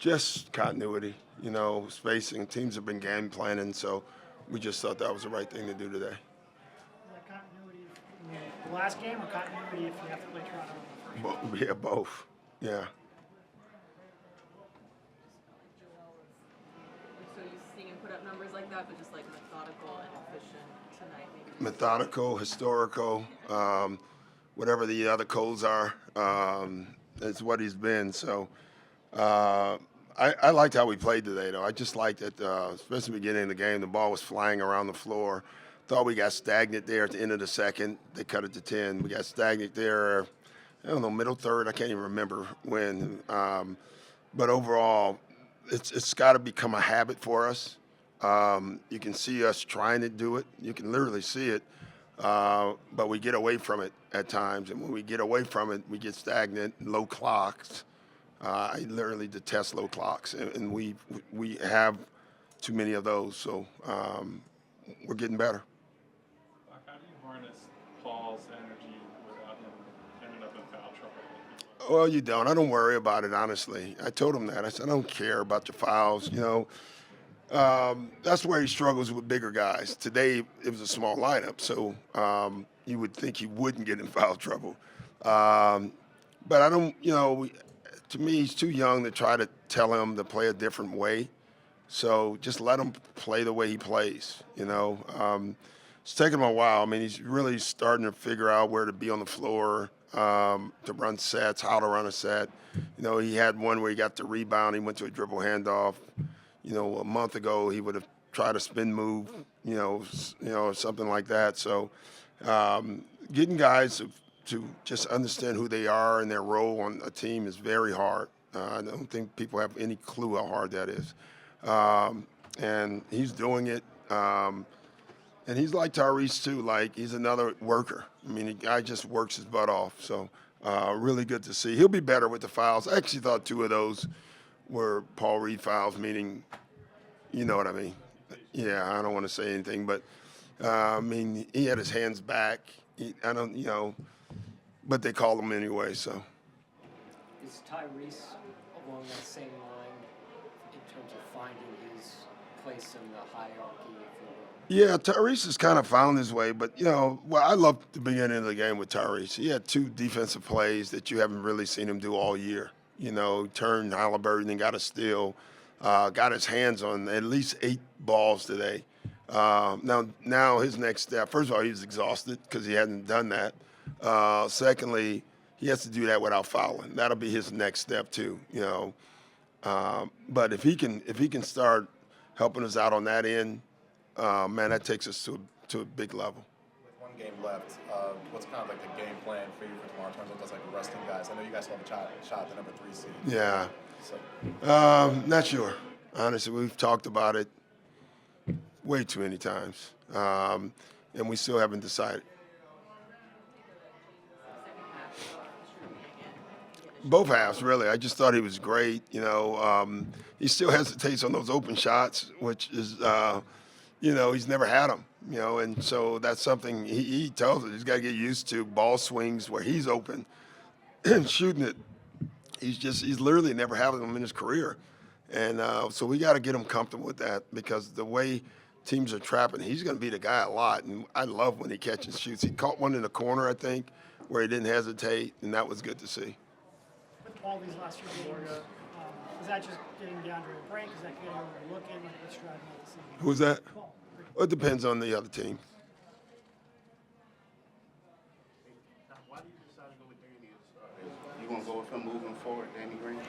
Just continuity, spacing. Teams have been game planning, so we just thought that was the right thing to do today. Is that continuity in the last game or continuity if you have to play Toronto in the first game? Yeah, both. Yeah. So you seeing him put up numbers like that, but just like methodical and efficient tonight, maybe. Methodical, historical, whatever the other codes are, it's what he's been. So I liked how we played today, though. I just liked it, especially beginning of the game. The ball was flying around the floor. Thought we got stagnant there at the end of the second. They cut it to 10. We got stagnant there, I don't know, middle third. I can't even remember when. But overall, it's got to become a habit for us. You can see us trying to do it. You can literally see it. But we get away from it at times. And when we get away from it, we get stagnant, low clocks. I literally detest low clocks. And we have too many of those. So we're getting better. How do you harness Paul's energy without him ending up in foul trouble? Well, you don't. I don't worry about it, honestly. I told him that. I said, I don't care about your fouls. That's where he struggles with bigger guys. Today, it was a small lineup, so you would think he wouldn't get in foul trouble. But I don't, to me, he's too young to try to tell him to play a different way. So just let him play the way he plays, It's taken him a while. I mean, he's really starting to figure out where to be on the floor, to run sets, how to run a set. He had one where he got the rebound. He went to a dribble handoff. A month ago he would have tried a spin move, something like that. So getting guys to just understand who they are and their role on a team is very hard. I don't think people have any clue how hard that is. And he's doing it. And he's like Tyrese, too. Like, he's another worker. I mean, the guy just works his butt off. So really good to see. He'll be better with the fouls. I actually thought two of those were Paul Reed fouls, meaning, you know what I mean. Yeah, I don't want to say anything, but, he had his hands back. But they called him anyway, so. Is Tyrese along that same line in terms of finding his place in the hierarchy, if you will? Yeah, Tyrese has kind of found his way, but, I loved the beginning of the game with Tyrese. He had two defensive plays that you haven't really seen him do all year. Turned Halliburton and got a steal, got his hands on at least 8 balls today. Now his next step, first of all, he was exhausted because he hadn't done that. Secondly, he has to do that without fouling. That'll be his next step too, But if he can start helping us out on that end, man, that takes us to a big level. With one game left, what's kind of like the game plan for you for tomorrow in terms of just like resting guys? I know you guys still have a shot at the number 3 seed. Yeah. So. Not sure. Honestly, we've talked about it way too many times, and we still haven't decided. Both halves, really. I just thought he was great. He still hesitates on those open shots, which is, he's never had them. And so that's something he tells us he's got to get used to. Ball swings where he's open and shooting it. He's literally never had them in his career. And so we got to get him comfortable with that because the way teams are trapping, he's going to be the guy a lot. And I love when he catches shoots. He caught one in the corner, I think, where he didn't hesitate, and that was good to see. With Paul these last few games, is that just getting DeAndre a break? Is that getting overlooking? What's driving that decision? Who's that? Paul. Well, it depends on the other team. Why do you decide to go with Danny? You going to go with him moving forward, Danny Green?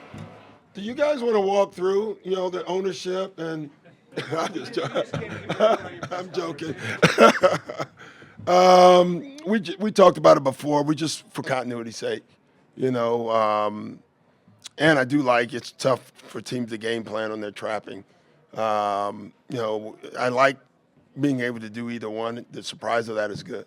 Do you guys want to walk through, the ownership and I'm joking. We talked about it before. We just for continuity's sake, and I do like it's tough for teams to game plan on their trapping. I like being able to do either one. The surprise of that is good.